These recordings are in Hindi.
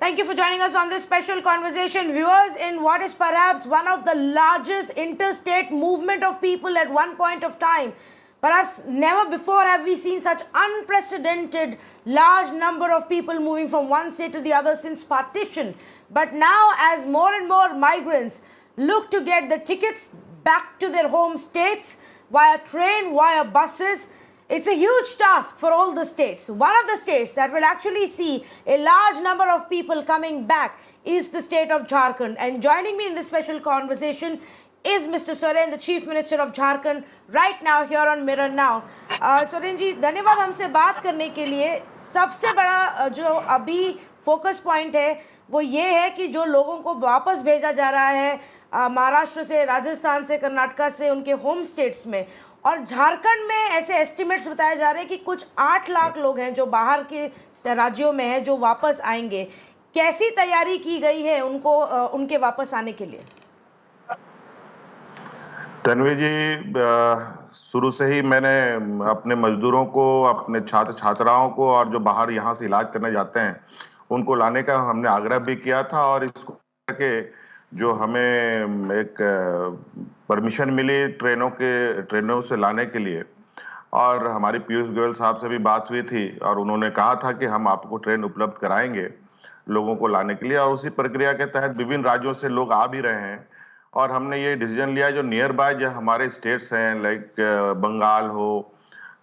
Thank you for joining us on this special conversation, viewers, in what is perhaps one of the largest interstate movement of people at one point of time. Perhaps never before have we seen such unprecedented large number of people moving from one state to the other since partition. But now, as more and more migrants look to get the tickets back to their home states via train, via buses, it's a huge task for all the states. One of the states that will actually see a large number of people coming back is the state of Jharkhand. And joining me in this special conversation is Mr. Soren, the Chief Minister of Jharkhand, right now here on Mirror Now. Soren ji, धन्यवाद हमसे बात करने के लिए। सबसे बड़ा जो अभी फोकस पॉइंट है वो ये है कि जो लोगों को वापस भेजा जा रहा है महाराष्ट्र से, राजस्थान से, कर्नाटका से उनके होम स्टेट्स में, और झारखंड में ऐसे एस्टिमेट्स बताए जा रहे हैं कि कुछ 8 लाख लोग हैं जो बाहर के राज्यों में हैं जो वापस आएंगे। कैसी तैयारी की गई है उनको उनके वापस आने के लिए? तन्वी जी, शुरू से ही मैंने अपने मजदूरों को, अपने छात्र छात्राओं को और जो बाहर यहाँ से इलाज करने जाते हैं उनको लाने का हमने आग्रह भी किया था। और इसको करके जो हमें एक परमिशन मिली ट्रेनों से लाने के लिए, और हमारी पीयूष गोयल साहब से भी बात हुई थी और उन्होंने कहा था कि हम आपको ट्रेन उपलब्ध कराएंगे लोगों को लाने के लिए। और उसी प्रक्रिया के तहत विभिन्न राज्यों से लोग आ भी रहे हैं। और हमने ये डिसीजन लिया जो नियर बाय जो हमारे स्टेट्स हैं, लाइक बंगाल हो,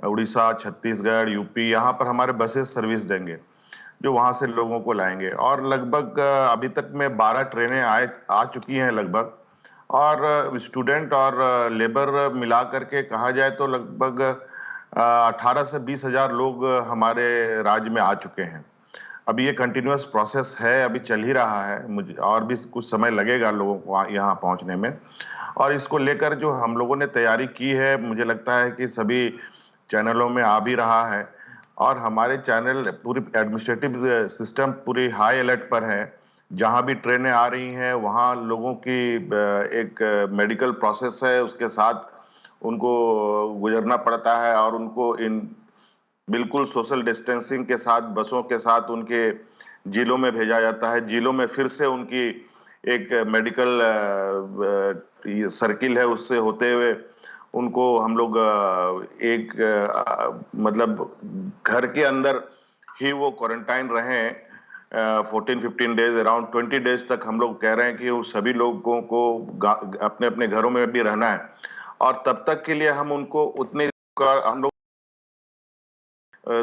उड़ीसा, छत्तीसगढ़, यूपी, यहाँ पर हमारे बसेस सर्विस देंगे जो वहाँ से लोगों को लाएंगे। और लगभग अभी तक में 12 ट्रेनें आ चुकी हैं लगभग। और स्टूडेंट और लेबर मिला करके कहा जाए तो लगभग 18 से 20 हजार लोग हमारे राज्य में आ चुके हैं। अभी ये कंटिन्यूअस प्रोसेस है, अभी चल ही रहा है। मुझे और भी कुछ समय लगेगा लोगों को यहाँ पहुँचने में। और इसको लेकर जो हम लोगों ने तैयारी की है, मुझे लगता है कि सभी चैनलों में आ भी रहा है। और हमारे चैनल, पूरी एडमिनिस्ट्रेटिव सिस्टम पूरी हाई अलर्ट पर है। जहाँ भी ट्रेनें आ रही हैं वहाँ लोगों की एक मेडिकल प्रोसेस है, उसके साथ उनको गुजरना पड़ता है। और उनको बिल्कुल सोशल डिस्टेंसिंग के साथ बसों के साथ उनके जिलों में भेजा जाता है। जिलों में फिर से उनकी एक मेडिकल सर्किल है, उससे होते हुए उनको हम लोग मतलब घर के अंदर ही वो क्वारंटाइन रहें 14-15 डेज, अराउंड 20 डेज तक हम लोग कह रहे हैं कि वो सभी लोगों को अपने अपने घरों में भी रहना है। और तब तक के लिए हम उनको उतने हम लोग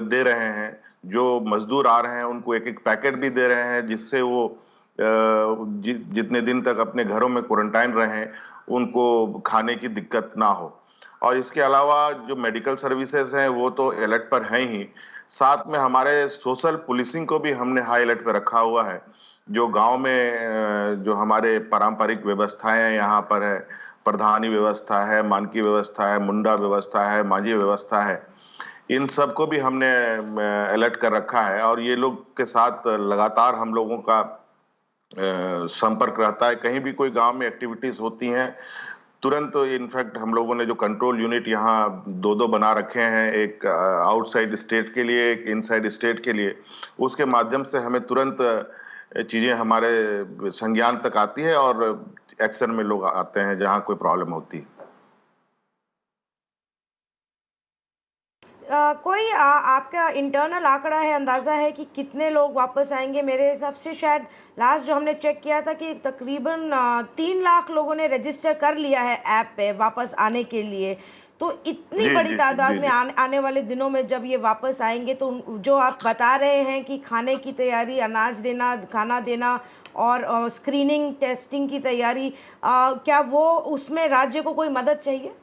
दे रहे हैं। जो मजदूर आ रहे हैं उनको एक पैकेट भी दे रहे हैं, जिससे वो जितने दिन तक अपने घरों में क्वारंटाइन रहें उनको खाने की दिक्कत ना हो। और इसके अलावा जो मेडिकल सर्विसेज हैं वो तो अलर्ट पर हैं ही, साथ में हमारे सोशल पुलिसिंग को भी हमने हाई अलर्ट पर रखा हुआ है। जो गांव में जो हमारे पारंपरिक व्यवस्थाएं यहाँ पर है, प्रधानी व्यवस्था है, मानकी व्यवस्था है, मुंडा व्यवस्था है, मांझी व्यवस्था है, इन सबको भी हमने अलर्ट कर रखा है। और ये लोग के साथ लगातार हम लोगों का संपर्क रहता है। कहीं भी कोई गांव में एक्टिविटीज होती हैं तुरंत, इनफैक्ट हम लोगों ने जो कंट्रोल यूनिट यहाँ 2-2 बना रखे हैं, एक आउटसाइड स्टेट के लिए, एक इनसाइड स्टेट के लिए, उसके माध्यम से हमें तुरंत चीजें हमारे संज्ञान तक आती है और एक्शन में लोग आते हैं जहाँ कोई प्रॉब्लम होती है। कोई आपका इंटरनल आंकड़ा है, अंदाज़ा है कि कितने लोग वापस आएंगे? मेरे हिसाब से शायद लास्ट जो हमने चेक किया था कि तकरीबन 3 लाख लोगों ने रजिस्टर कर लिया है ऐप पे वापस आने के लिए। तो इतनी बड़ी तादाद में आने वाले दिनों में जब ये वापस आएंगे तो जो आप बता रहे हैं कि खाने की तैयारी, अनाज देना, खाना देना और स्क्रीनिंग टेस्टिंग की तैयारी, क्या वो उसमें राज्य को कोई मदद चाहिए?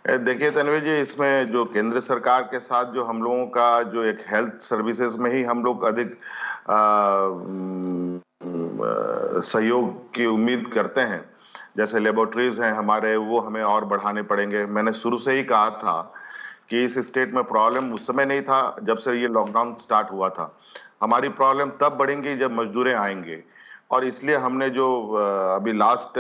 देखिए तन्वी जी, इसमें जो केंद्र सरकार के साथ जो हम लोगों का जो एक हेल्थ सर्विसेज में ही हम लोग अधिक सहयोग की उम्मीद करते हैं। जैसे लेबोरेटरीज हैं हमारे, वो हमें और बढ़ाने पड़ेंगे। मैंने शुरू से ही कहा था कि इस स्टेट में प्रॉब्लम उस समय नहीं था जब से ये लॉकडाउन स्टार्ट हुआ था। हमारी प्रॉब्लम तब बढ़ेंगी जब मजदूरें आएंगे। और इसलिए हमने जो अभी लास्ट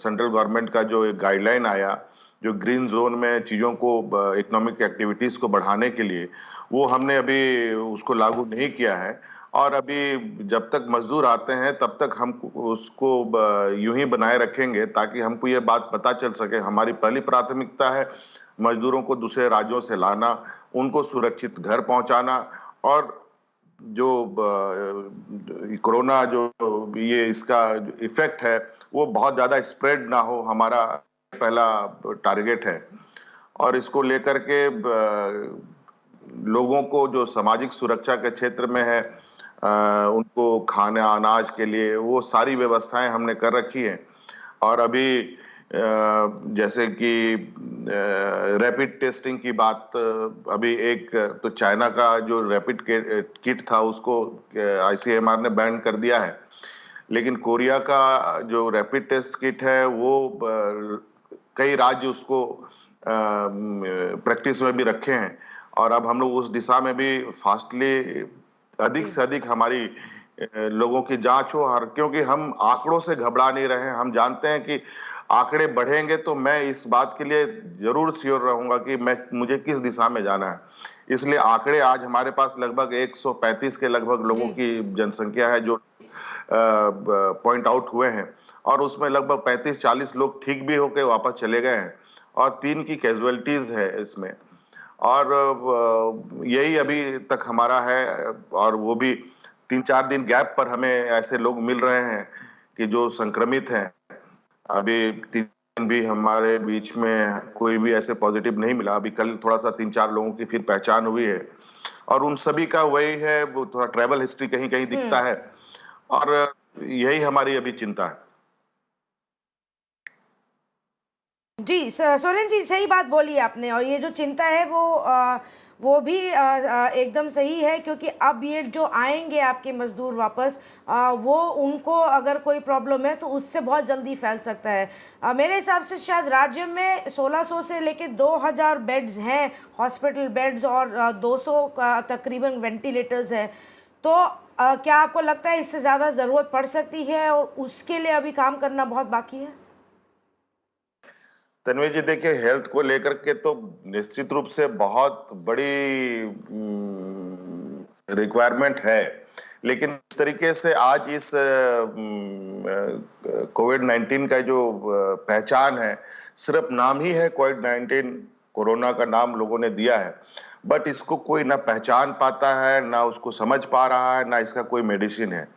सेंट्रल गवर्नमेंट का जो एक गाइडलाइन आया, जो ग्रीन जोन में चीज़ों को, इकोनॉमिक एक्टिविटीज़ को बढ़ाने के लिए, वो हमने अभी उसको लागू नहीं किया है। और अभी जब तक मजदूर आते हैं तब तक हम उसको यूं ही बनाए रखेंगे ताकि हमको ये बात पता चल सके। हमारी पहली प्राथमिकता है मजदूरों को दूसरे राज्यों से लाना, उनको सुरक्षित घर पहुंचाना, और जो कोरोना जो ये इसका इफेक्ट है वो बहुत ज्यादा स्प्रेड ना हो, हमारा पहला टारगेट है। और इसको लेकर के लोगों को जो सामाजिक सुरक्षा के क्षेत्र में है, उनको खाने अनाज के लिए वो सारी व्यवस्थाएं हमने कर रखी हैं। और अभी जैसे कि रैपिड टेस्टिंग की बात, अभी एक तो चाइना का जो रैपिड किट था उसको आईसीएमआर ने बैन कर दिया है, लेकिन कोरिया का जो रैपिड टेस्ट किट है वो कई राज्य उसको प्रैक्टिस में भी रखे हैं, और अब हम लोग उस दिशा में भी फास्टली अधिक से अधिक हमारी लोगों की जांच हो। हर क्योंकि हम आंकड़ों से घबरा नहीं रहे हैं, हम जानते हैं कि आंकड़े बढ़ेंगे तो मैं इस बात के लिए जरूर श्योर रहूंगा कि मुझे किस दिशा में जाना है। इसलिए आंकड़े आज हमारे पास लगभग 135 के लगभग लोगों की जनसंख्या है जो पॉइंट आउट हुए हैं, और उसमें लगभग 35-40 लोग ठीक भी होकर वापस चले गए हैं, और 3 की कैजुअलिटीज है इसमें। और यही अभी तक हमारा है, और वो भी 3-4 दिन गैप पर हमें ऐसे लोग मिल रहे हैं कि जो संक्रमित हैं। अभी 3 दिन भी हमारे बीच में कोई भी ऐसे पॉजिटिव नहीं मिला। अभी कल थोड़ा सा 3-4 लोगों की फिर पहचान हुई है, और उन सभी का वही है, वो थोड़ा ट्रैवल हिस्ट्री कहीं कहीं दिखता है, और यही हमारी अभी चिंता है। जी सोरेन जी, सही बात बोली आपने। और ये जो चिंता है वो भी एकदम सही है, क्योंकि अब ये जो आएंगे आपके मजदूर वापस, वो उनको अगर कोई प्रॉब्लम है तो उससे बहुत जल्दी फैल सकता है। मेरे हिसाब से शायद राज्य में 1600 से लेके 2000 बेड्स हैं, हॉस्पिटल बेड्स, और 200 तकरीबन वेंटिलेटर्स हैं। तो क्या आपको लगता है इससे ज़्यादा ज़रूरत पड़ सकती है, और उसके लिए अभी काम करना बहुत बाकी है? तन्वी जी, देखिए, हेल्थ को लेकर के तो निश्चित रूप से बहुत बड़ी रिक्वायरमेंट है, लेकिन इस तरीके से आज इस कोविड-19 का जो पहचान है, सिर्फ नाम ही है कोविड-19, कोरोना का नाम लोगों ने दिया है, बट इसको कोई ना पहचान पाता है, ना उसको समझ पा रहा है, ना इसका कोई मेडिसिन है।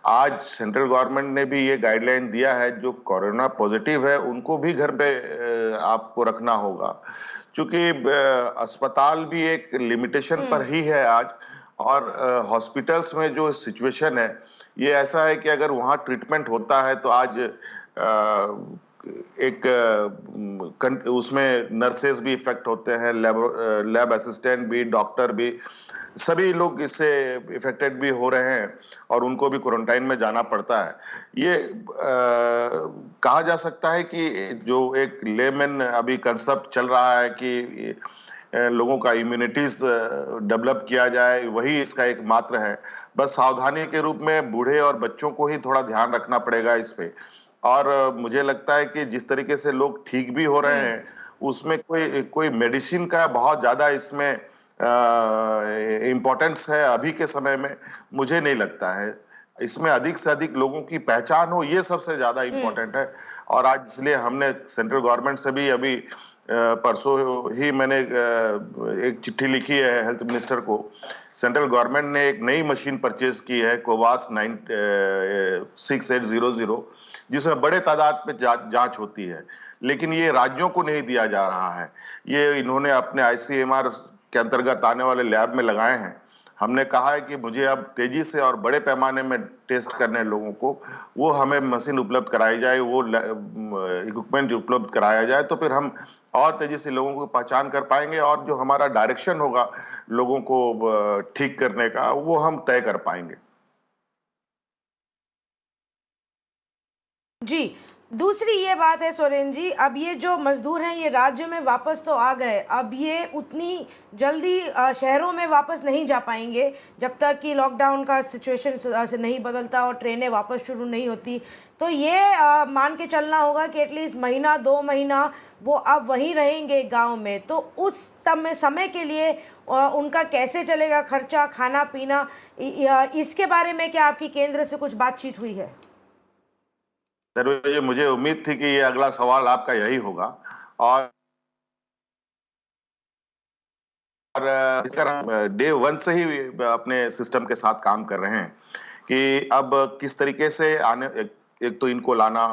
आज सेंट्रल गवर्नमेंट ने भी ये गाइडलाइन दिया है, जो कोरोना पॉजिटिव है उनको भी घर पे आपको रखना होगा, क्योंकि अस्पताल भी एक लिमिटेशन पर ही है आज। और हॉस्पिटल्स में जो सिचुएशन है ये ऐसा है कि अगर वहाँ ट्रीटमेंट होता है तो आज उसमें नर्सेज भी इफेक्ट होते हैं, लैब असिस्टेंट भी, डॉक्टर भी, सभी लोग इससे इफेक्टेड भी हो रहे हैं, और उनको भी क्वारंटाइन में जाना पड़ता है। ये कहा जा सकता है कि जो एक लेमन अभी कंसेप्ट चल रहा है कि लोगों का इम्यूनिटीज डेवलप किया जाए, वही इसका एक मात्र है। बस सावधानी के रूप में बूढ़े और बच्चों को ही थोड़ा ध्यान रखना पड़ेगा इस पे। और मुझे लगता है कि जिस तरीके से लोग ठीक भी हो रहे हैं, उसमें कोई मेडिसिन का बहुत ज्यादा इसमें इम्पोर्टेंस है अभी के समय में, मुझे नहीं लगता है। इसमें अधिक से अधिक लोगों की पहचान हो, ये सबसे ज्यादा इम्पोर्टेंट है। और आज इसलिए हमने सेंट्रल गवर्नमेंट से भी अभी परसों ही मैंने एक चिट्ठी लिखी है हेल्थ मिनिस्टर को। सेंट्रल गवर्नमेंट ने एक नई मशीन परचेज की है, कोवास 6800, जिसमें बड़े तादाद में जांच होती है, लेकिन ये राज्यों को नहीं दिया जा रहा है। ये इन्होंने अपने आईसीएमआर के अंतर्गत आने वाले लैब में लगाए हैं। हमने कहा है कि मुझे अब तेजी से और बड़े पैमाने में टेस्ट करने लोगों को, वो हमें मशीन उपलब्ध कराई जाए, वो इक्विपमेंट उपलब्ध कराया जाए, तो फिर हम और तेजी से लोगों को पहचान कर पाएंगे, और जो हमारा डायरेक्शन होगा लोगों को ठीक करने का, वो हम तय कर पाएंगे। जी, दूसरी ये बात है सोरेन जी, अब ये जो मजदूर हैं ये राज्य में वापस तो आ गए, अब ये उतनी जल्दी शहरों में वापस नहीं जा पाएंगे जब तक कि लॉकडाउन का सिचुएशन से नहीं बदलता और ट्रेनें वापस शुरू नहीं होती। तो ये मान के चलना होगा कि एटलीस्ट महीना 2 महीना वो अब वहीं रहेंगे गांव में, तो उस समय के लिए उनका कैसे चलेगा खर्चा, खाना पीना, इसके बारे में क्या आपकी केंद्र से कुछ बातचीत हुई है? सर, मुझे उम्मीद थी कि ये अगला सवाल आपका यही होगा। और हम डे वन से ही अपने सिस्टम के साथ काम कर रहे हैं कि अब किस तरीके से एक तो इनको लाना,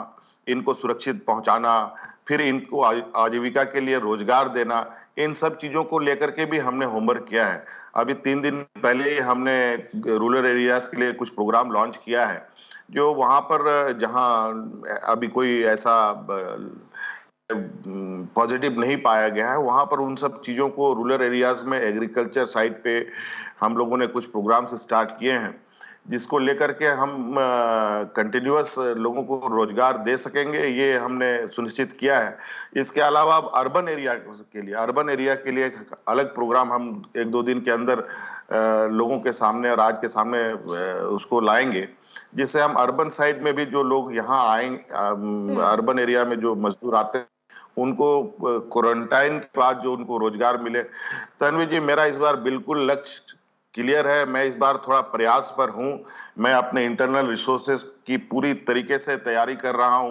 इनको सुरक्षित पहुंचाना, फिर इनको आजीविका के लिए रोजगार देना, इन सब चीजों को लेकर के भी हमने होमवर्क किया है। अभी 3 दिन पहले ही हमने रूरल एरियाज के लिए कुछ प्रोग्राम लॉन्च किया है, जो वहां पर जहां अभी कोई ऐसा पॉजिटिव नहीं पाया गया है, वहां पर उन सब चीजों को रूरल एरियाज में एग्रीकल्चर साइड पे हम लोगों ने कुछ प्रोग्राम्स स्टार्ट किए हैं, जिसको लेकर के हम कंटिन्यूअस लोगों को रोजगार दे सकेंगे, ये हमने सुनिश्चित किया है। इसके अलावा अब अर्बन एरिया के लिए एक अलग प्रोग्राम हम 1-2 दिन के अंदर लोगों के सामने और राज्य के सामने उसको लाएंगे, जिससे हम अर्बन साइड में भी जो लोग यहाँ आएंगे, अर्बन एरिया में जो मजदूर आते हैं, उनको क्वारंटाइन के बाद जो उनको रोजगार मिले। तन्वी जी, मेरा इस बार बिल्कुल लक्ष्य क्लियर है। मैं इस बार थोड़ा प्रयास पर हूं। मैं अपने इंटरनल रिसोर्सेज की पूरी तरीके से तैयारी कर रहा हूं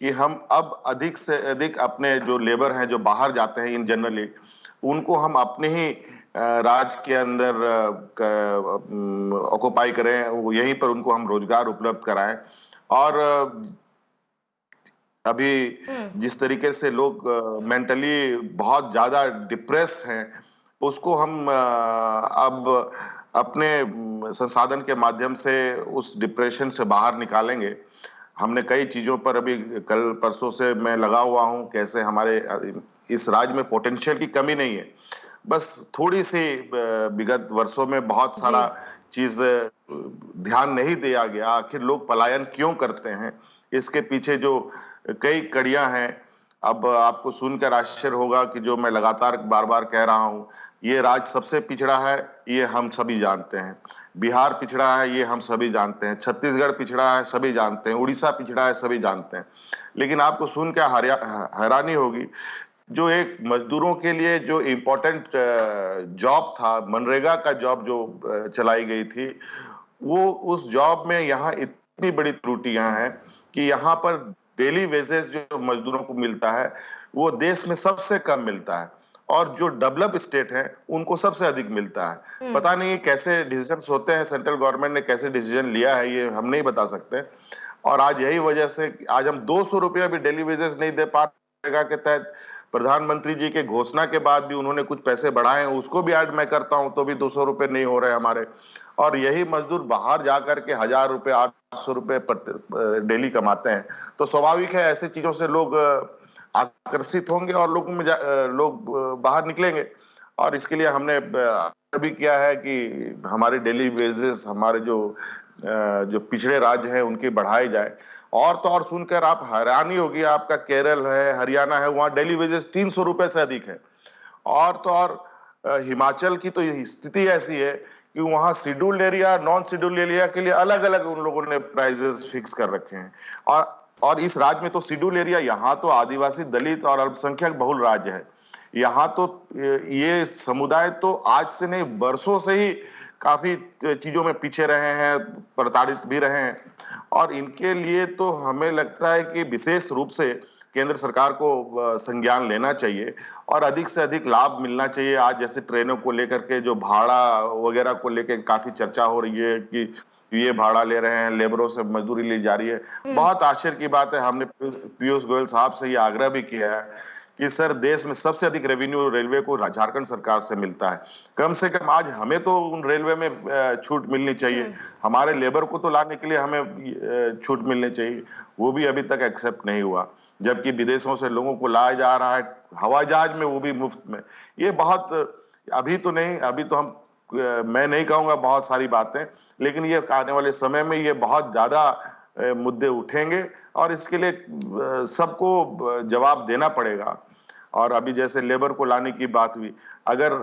कि हम अब अधिक से अधिक अपने जो लेबर हैं जो बाहर जाते हैं इन जनरली, उनको हम अपने ही राज्य के अंदर ऑक्युपाई करें, वो यहीं पर उनको हम रोजगार उपलब्ध कराएं। और अभी जिस तरीके से लोग मेंटली बहुत ज्यादा डिप्रेस हैं, उसको हम अब अपने संसाधन के माध्यम से उस डिप्रेशन से बाहर निकालेंगे। हमने कई चीजों पर अभी कल परसों से मैं लगा हुआ हूं, कैसे हमारे इस राज्य में पोटेंशियल की कमी नहीं है, बस थोड़ी सी विगत वर्षों में बहुत सारा चीज ध्यान नहीं दिया गया। आखिर लोग पलायन क्यों करते हैं, इसके पीछे जो कई कड़ियां हैं। अब आपको सुनकर आश्चर्य होगा कि जो मैं लगातार बार बार कह रहा हूं, ये राज्य सबसे पिछड़ा है, ये हम सभी जानते हैं। बिहार पिछड़ा है, ये हम सभी जानते हैं। छत्तीसगढ़ पिछड़ा है, सभी जानते हैं। उड़ीसा पिछड़ा है, सभी जानते हैं। लेकिन आपको सुन के हैरानी होगी, जो एक मजदूरों के लिए जो इम्पोर्टेंट जॉब था, मनरेगा का जॉब जो चलाई गई थी, वो उस जॉब में यहाँ इतनी बड़ी त्रुटियां हैं कि यहाँ पर डेली वेजेस जो मजदूरों को मिलता है, वो देश में सबसे कम मिलता है, और जो डेवलप स्टेट हैं उनको सबसे अधिक मिलता है। पता नहीं कैसे डिसीजन होते हैं, सेंट्रल गवर्नमेंट ने कैसे डिसीजन लिया है, ये हम नहीं बता सकते। और आज यही वजह से आज हम 200 रुपया भी डेली वेजेस नहीं दे पा रहे के तहत। प्रधानमंत्री जी के घोषणा के बाद भी उन्होंने कुछ पैसे बढ़ाए, उसको भी ऐड मैं करता हूं, तो भी 200 रुपए नहीं हो रहे हमारे। और यही मजदूर बाहर जाकर के 1000 रुपए 800 रुपए डेली कमाते हैं। तो स्वाभाविक है ऐसी चीजों से लोग आकर्षित होंगे और लोग बाहर निकलेंगे। और इसके लिए हमने अभी किया है कि हमारे डेली वेजेस, हमारे जो पिछड़े राज्य हैं उनके बढ़ाए जाए। और तो और सुनकर आप हैरानी होगी, आपका केरल है, हरियाणा है, वहां डेली वेजेस 300 रुपए से अधिक है। और तो और हिमाचल की तो स्थिति ऐसी है कि वहां scheduled area, non scheduled area के लिए अलग अलग उन लोगों ने प्राइजेस फिक्स कर रखे हैं। और इस राज्य में तो शेड्यूल्ड एरिया, यहाँ तो आदिवासी, दलित और अल्पसंख्यक बहुल राज्य है। यहाँ तो ये समुदाय तो आज से नहीं, बरसों से ही काफी चीजों में पीछे रहे हैं, प्रताड़ित भी रहे हैं। और इनके लिए तो हमें लगता है कि विशेष रूप से केंद्र सरकार को संज्ञान लेना चाहिए और अधिक से अधिक लाभ मिलना चाहिए। आज जैसे ट्रेनों को लेकर के जो भाड़ा वगैरह को लेकर काफी चर्चा हो रही है कि ये भाड़ा ले रहे हैं, लेबरों से मजदूरी ली जा रही है। बहुत आश्चर्य की बात है। हमने पीयूष गोयल साहब से ये आग्रह भी किया है कि सर, देश में सबसे अधिक रेवेन्यू रेलवे को झारखंड सरकार से मिलता है। कम से कम आज हमें तो उन रेलवे में छूट मिलनी चाहिए। हमारे लेबर को तो लाने के लिए हमें छूट मिलनी चाहिए। वो भी अभी तक एक्सेप्ट नहीं हुआ, जबकि विदेशों से लोगों को लाया जा रहा है हवाई जहाज में, वो भी मुफ्त में। ये बहुत अभी तो नहीं, अभी तो हम मैं नहीं कहूंगा बहुत सारी बातें, लेकिन ये आने वाले समय में ये बहुत ज्यादा मुद्दे उठेंगे और इसके लिए सबको जवाब देना पड़ेगा। और अभी जैसे लेबर को लाने की बात हुई, अगर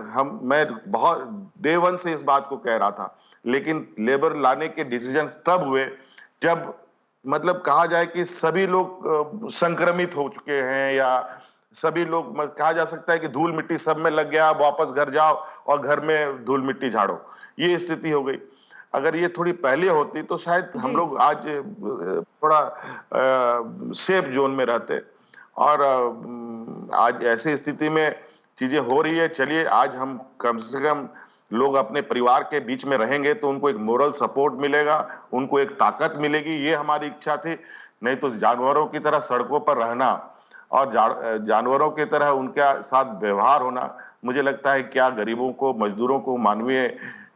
मैं बहुत डे वन से इस बात को कह रहा था, लेकिन लेबर लाने के डिसीजन तब हुए जब मतलब कहा जाए कि सभी लोग संक्रमित हो चुके हैं, या सभी लोग कहा जा सकता है कि धूल मिट्टी सब में लग गया, अब वापस घर जाओ और घर में धूल मिट्टी झाड़ो, ये स्थिति हो गई। अगर ये थोड़ी पहले होती तो शायद जी। हम लोग आज थोड़ा सेफ जोन में रहते। और आज ऐसी स्थिति में चीजें हो रही है। चलिए, आज हम कम से कम लोग अपने परिवार के बीच में रहेंगे तो उनको एक मोरल सपोर्ट मिलेगा, उनको एक ताकत मिलेगी, ये हमारी इच्छा थी। नहीं तो जानवरों की तरह सड़कों पर रहना और जानवरों की तरह उनके साथ व्यवहार होना, मुझे लगता है क्या गरीबों को, मजदूरों को मानवीय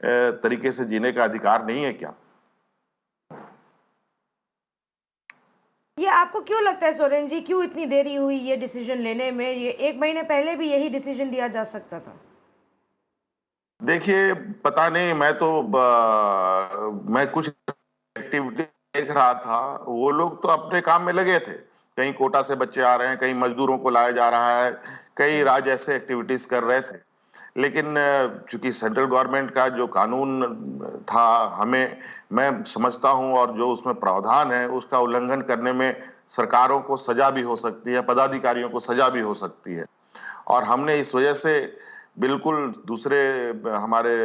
तरीके से जीने का अधिकार नहीं है क्या? ये आपको क्यों लगता है सोरेन जी, क्यों इतनी देरी हुई ये डिसीजन लेने में? ये 1 महीने पहले भी यही डिसीजन लिया जा सकता था। देखिए, पता नहीं, मैं कुछ एक्टिविटी देख रहा था, वो लोग तो अपने काम में लगे थे। कहीं कोटा से बच्चे आ रहे हैं, कहीं मजदूरों को लाया जा रहा है, कई राज्य ऐसे एक्टिविटीज कर रहे थे। लेकिन चूंकि सेंट्रल गवर्नमेंट का जो कानून था, मैं समझता हूं, और जो उसमें प्रावधान है उसका उल्लंघन करने में सरकारों को सजा भी हो सकती है, पदाधिकारियों को सजा भी हो सकती है। और हमने इस वजह से बिल्कुल दूसरे हमारे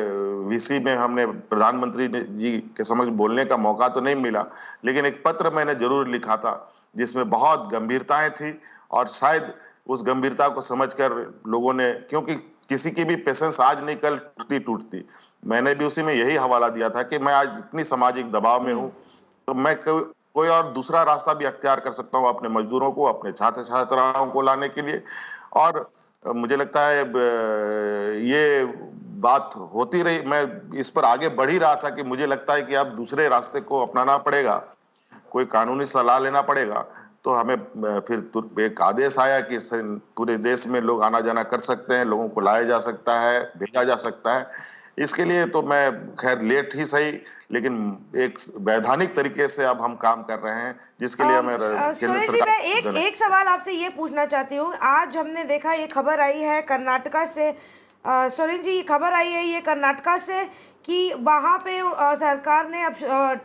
वीसी में हमने प्रधानमंत्री जी के समक्ष बोलने का मौका तो नहीं मिला, लेकिन एक पत्र मैंने जरूर लिखा था जिसमें बहुत गंभीरताएं थी। और शायद उस गंभीरता को समझकर लोगों ने, क्योंकि किसी की भी पेशेंस आज नहीं कल टूटती, मैंने भी उसी में यही हवाला दिया था कि मैं आज इतनी सामाजिक दबाव में हूं, तो मैं कोई और दूसरा रास्ता भी अख्तियार कर सकता हूं अपने मजदूरों को, अपने छात्र छात्राओं को लाने के लिए। और मुझे लगता है ये बात होती रही, मैं इस पर आगे बढ़ ही रहा था कि मुझे लगता है कि अब दूसरे रास्ते को अपनाना पड़ेगा, कोई कानूनी सलाह लेना पड़ेगा। तो हमें फिर एक आदेश आया कि पूरे देश में लोग आना जाना कर सकते हैं, लोगों को लाया जा सकता है, भेजा जा सकता है। इसके लिए तो मैं खैर लेट ही सही, लेकिन एक वैधानिक तरीके से अब हम काम कर रहे हैं, जिसके लिए हमें केंद्र सुरेश जी, सरकार मैं को एक धन्यवाद। एक सवाल आपसे ये पूछना चाहती हूँ। आज हमने देखा, ये खबर आई है कर्नाटका से, सुरेश जी, ये खबर आई है ये कर्नाटका से कि वहाँ पे सरकार ने अब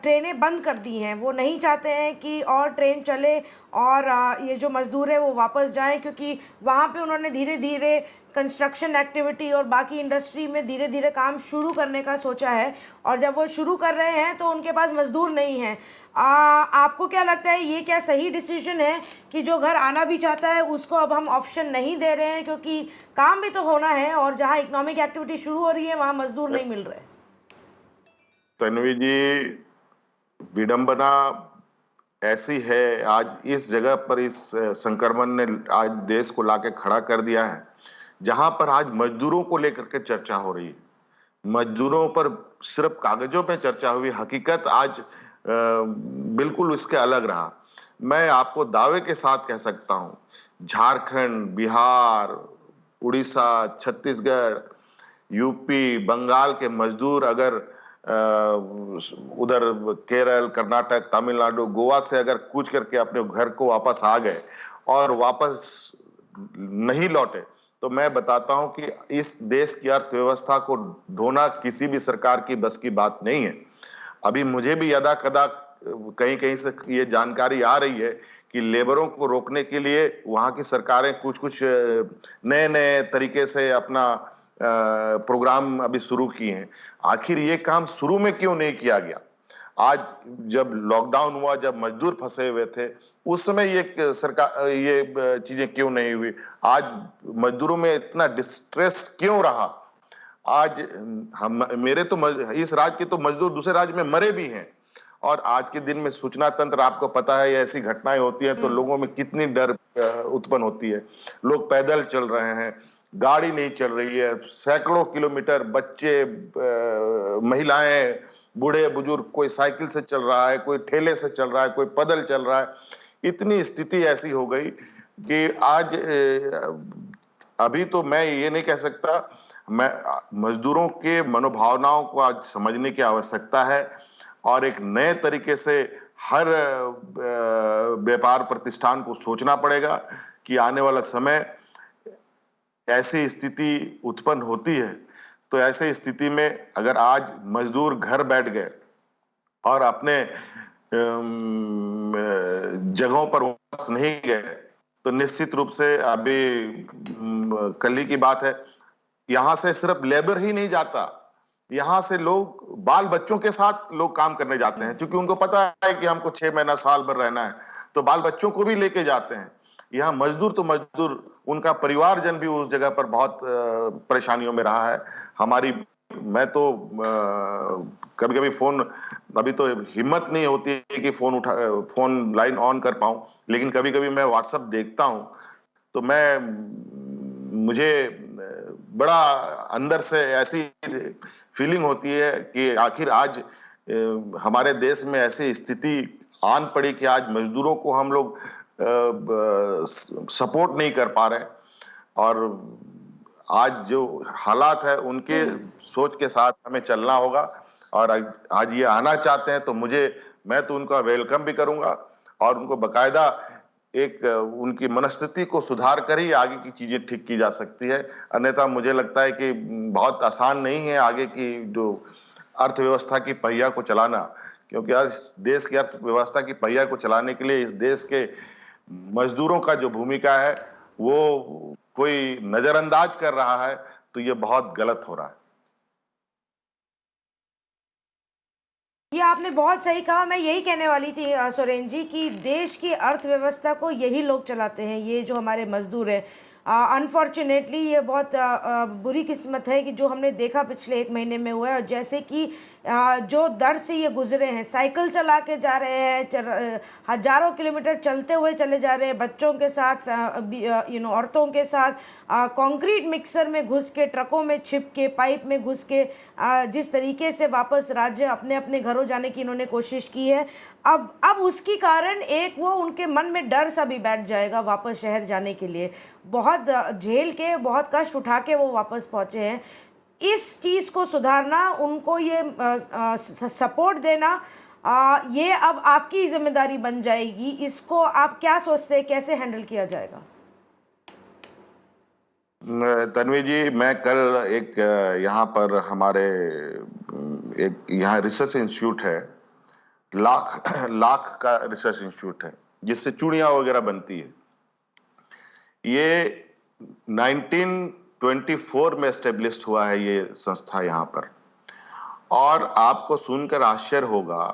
ट्रेनें बंद कर दी हैं। वो नहीं चाहते हैं कि और ट्रेन चले और ये जो मजदूर है वो वापस जाएं, क्योंकि वहाँ पे उन्होंने धीरे धीरे कंस्ट्रक्शन एक्टिविटी और बाकी इंडस्ट्री में धीरे धीरे काम शुरू करने का सोचा है। और जब वो शुरू कर रहे हैं तो उनके पास मजदूर नहीं हैं। आपको क्या लगता है, ये क्या सही डिसीजन है कि जो घर आना भी चाहता है उसको अब हम ऑप्शन नहीं दे रहे हैं, क्योंकि काम भी तो होना है और जहाँ इकोनॉमिक एक्टिविटी शुरू हो रही है वहाँ मजदूर नहीं मिल रहे? तन्वी जी, विडंबना ऐसी है, आज इस जगह पर इस संक्रमण ने आज देश को लाके खड़ा कर दिया है, जहां पर आज मजदूरों को लेकर के चर्चा हो रही है। मजदूरों पर सिर्फ कागजों पे चर्चा हुई, हकीकत आज बिल्कुल इसके अलग रहा। मैं आपको दावे के साथ कह सकता हूं, झारखंड, बिहार, उड़ीसा, छत्तीसगढ़, यूपी, बंगाल के मजदूर अगर उधर केरल, कर्नाटक, तमिलनाडु, गोवा से अगर कूच करके अपने घर को वापस आ गए और वापस नहीं लौटे, तो मैं बताता हूं कि इस देश की अर्थव्यवस्था को ढोना किसी भी सरकार की बस की बात नहीं है। अभी मुझे भी यदा कदा कहीं कहीं से ये जानकारी आ रही है कि लेबरों को रोकने के लिए वहां की सरकारें कुछ कुछ नए नए तरीके से अपना प्रोग्राम अभी शुरू किए हैं। आखिर ये काम शुरू में क्यों नहीं किया गया? आज जब लॉकडाउन हुआ, जब मजदूर फंसे हुए थे, उस समय ये सरकार ये चीजें क्यों नहीं हुई? आज मजदूरों में इतना डिस्ट्रेस क्यों रहा? आज हम मेरे तो इस राज्य के तो मजदूर दूसरे राज्य में मरे भी हैं। और आज के दिन में सूचना तंत्र, आपको पता है, ऐसी घटनाएं होती हैं तो लोगों में कितनी डर उत्पन्न होती है। लोग पैदल चल रहे हैं, गाड़ी नहीं चल रही है, सैकड़ों किलोमीटर, बच्चे, महिलाएं, बूढ़े बुजुर्ग, कोई साइकिल से चल रहा है, कोई ठेले से चल रहा है, कोई पैदल चल रहा है। इतनी स्थिति ऐसी हो गई कि आज अभी तो मैं ये नहीं कह सकता, मैं मजदूरों के मनोभावनाओं को आज समझने की आवश्यकता है और एक नए तरीके से हर व्यापार प्रतिष्ठान को सोचना पड़ेगा कि आने वाला समय ऐसी स्थिति उत्पन्न होती है, तो ऐसे स्थिति में अगर आज मजदूर घर बैठ गए और अपने जगहों पर वापस नहीं गए, तो निश्चित रूप से अभी कल ही की बात है, यहाँ से सिर्फ लेबर ही नहीं जाता, यहाँ से लोग बाल बच्चों के साथ लोग काम करने जाते हैं, क्योंकि उनको पता है कि हमको 6 महीना साल भर रहना है, तो बाल बच्चों को भी लेके जाते हैं। यहाँ मजदूर तो मजदूर, उनका परिवारजन भी उस जगह पर बहुत परेशानियों में रहा है। हमारी मैं तो कभी कभी फोन, अभी तो हिम्मत नहीं होती है कि फोन लाइन ऑन कर पाऊं, लेकिन कभी कभी मैं व्हाट्सएप देखता हूं तो मुझे बड़ा अंदर से ऐसी फीलिंग होती है कि आखिर आज हमारे देश में ऐसी स्थिति आन पड़ी कि आज मजदूरों को हम लोग सपोर्ट नहीं कर पा रहे, और आज जो हालात है उनके सोच के साथ हमें चलना होगा। और आज ये आना चाहते हैं तो मैं तो उनका वेलकम भी करूंगा, और उनको बकायदा एक उनकी मनस्थिति को सुधार कर ही आगे की चीजें ठीक की जा सकती है। अन्यथा मुझे लगता है कि बहुत आसान नहीं है आगे की जो अर्थव्यवस्था की पहिया को चलाना, क्योंकि यार देश की अर्थव्यवस्था की पहिया को चलाने के लिए इस देश के मजदूरों का जो भूमिका है वो कोई नजरअंदाज कर रहा है, तो ये बहुत गलत हो रहा है। ये आपने बहुत सही कहा। मैं यही कहने वाली थी सुरेन जी, कि देश की अर्थव्यवस्था को यही लोग चलाते हैं, ये जो हमारे मजदूर हैं। अनफॉर्चुनेटली ये बहुत बुरी किस्मत है कि जो हमने देखा पिछले 1 महीने में हुआ है। और जैसे कि जो दर से ये गुजरे हैं, साइकिल चला के जा रहे हैं, हजारों किलोमीटर चलते हुए चले जा रहे हैं, बच्चों के साथ, औरतों के साथ, कंक्रीट मिक्सर में घुस के, ट्रकों में छिप के, पाइप में घुस के, जिस तरीके से वापस राज्य अपने अपने घरों जाने की इन्होंने कोशिश की है, अब उसकी कारण एक वो उनके मन में डर सा भी बैठ जाएगा वापस शहर जाने के लिए। बहुत झेल के, बहुत कष्ट उठा के वो वापस पहुंचे हैं। इस चीज़ को सुधारना, उनको ये सपोर्ट देना, ये अब आपकी जिम्मेदारी बन जाएगी। इसको आप क्या सोचते हैं, कैसे हैंडल किया जाएगा? तन्वी जी, मैं कल एक यहाँ पर हमारे एक यहाँ रिसर्च इंस्टीट्यूट है, लाख का रिसर्च इंस्टीट्यूट है, जिससे चूड़ियां वगैरह बनती है। ये 1924 में एस्टेब्लिश्ड हुआ है ये संस्था यहाँ पर। और आपको सुनकर आश्चर्य होगा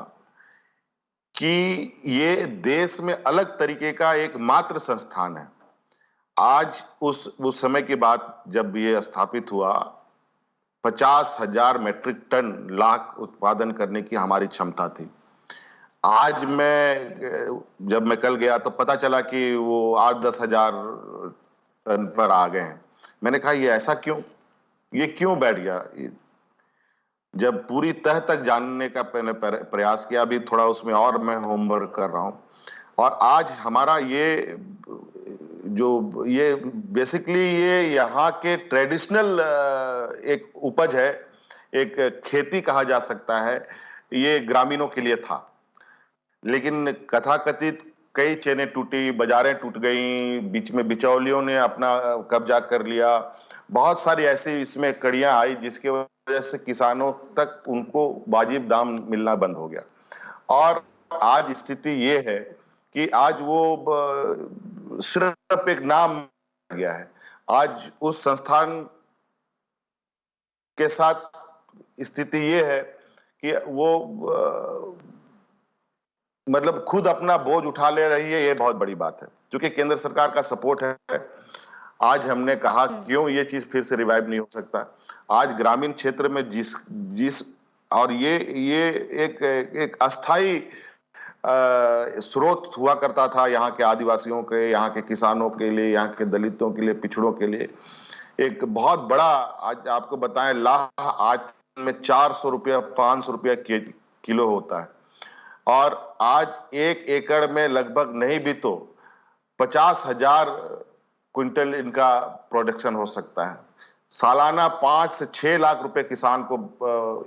कि ये देश में अलग तरीके का एकमात्र संस्थान है। आज उस समय की बात जब ये स्थापित हुआ, 50,000 मेट्रिक टन लाख उत्पादन करने की हमारी क्षमता थी। आज जब मैं कल गया तो पता चला कि वो 8-10 हजार टन पर आ गए हैं। मैंने कहा ये ऐसा क्यों, ये क्यों बैठ गया? जब पूरी तह तक जानने का मैंने प्रयास किया, अभी थोड़ा उसमें और मैं होमवर्क कर रहा हूं, और आज हमारा ये बेसिकली ये यहाँ के ट्रेडिशनल एक उपज है, एक खेती कहा जा सकता है। ये ग्रामीणों के लिए था, लेकिन कथाकथित कई चेनें टूटी, बाजारें टूट गई, बीच में बिचौलियों ने अपना कब्जा कर लिया। बहुत सारी ऐसी इसमें कड़ियां आई जिसके वजह से किसानों तक उनको वाजिब दाम मिलना बंद हो गया। और आज स्थिति ये है कि आज वो सिर्फ एक नाम गया है। आज उस संस्थान के साथ स्थिति ये है कि वो मतलब खुद अपना बोझ उठा ले रही है। ये बहुत बड़ी बात है, क्योंकि केंद्र सरकार का सपोर्ट है। आज हमने कहा क्यों ये चीज फिर से रिवाइव नहीं हो सकता। आज ग्रामीण क्षेत्र में जिस और ये एक अस्थाई स्रोत हुआ करता था यहाँ के आदिवासियों के, यहाँ के किसानों के लिए, यहाँ के दलितों के लिए, पिछड़ों के लिए एक बहुत बड़ा, आज आपको बताएं, लाह आज में 400 रुपया 500 रुपया किलो होता है, और आज 1 एकड़ में लगभग नहीं भी तो 50,000 क्विंटल इनका प्रोडक्शन हो सकता है। सालाना 5 से 6 लाख रुपए किसान को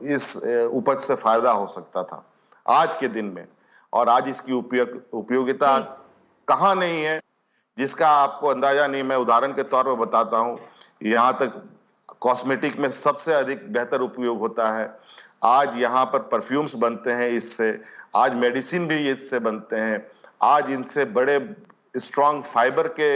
इस उपज से फायदा हो सकता था आज के दिन में। और आज इसकी उपयोगिता कहाँ नहीं है, जिसका आपको अंदाजा नहीं। मैं उदाहरण के तौर पर बताता हूं, यहाँ तक कॉस्मेटिक में सबसे अधिक बेहतर उपयोग होता है। आज यहाँ पर परफ्यूम्स बनते हैं इससे। आज मेडिसिन भी इससे बनते हैं, आज इनसे बड़े स्ट्रॉन्ग फाइबर के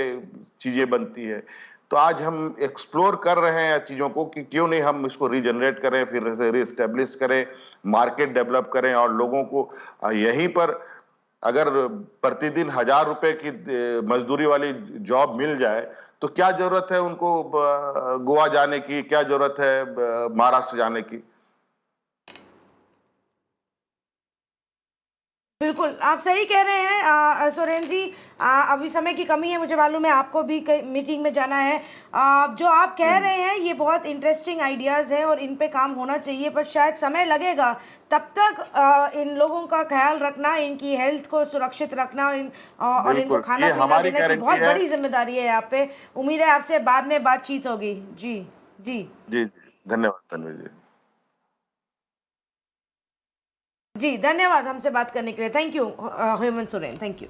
चीजें बनती है। तो आज हम एक्सप्लोर कर रहे हैं चीजों को कि क्यों नहीं हम इसको रीजनरेट करें, फिर से रीस्टेब्लिश करें, मार्केट डेवलप करें और लोगों को यहीं पर अगर प्रतिदिन 1,000 रुपए की मजदूरी वाली जॉब मिल जाए तो क्या जरूरत है उनको गोवा जाने की, क्या जरूरत है महाराष्ट्र जाने की। बिल्कुल, आप सही कह रहे हैं सुरेंद्र जी। अभी समय की कमी है, मुझे मालूम है आपको भी कई मीटिंग में जाना है। जो आप कह रहे हैं ये बहुत इंटरेस्टिंग आइडियाज़ हैं और इन पे काम होना चाहिए, पर शायद समय लगेगा। तब तक इन लोगों का ख्याल रखना, इनकी हेल्थ को सुरक्षित रखना, और इनको खाना पीना देने की बहुत बड़ी जिम्मेदारी है आप पे। उम्मीद है आपसे बाद में बातचीत होगी। जी जी जी, धन्यवाद तन्वी जी। जी, धन्यवाद हमसे बात करने के लिए। Thank you Hemant Soren, thank you.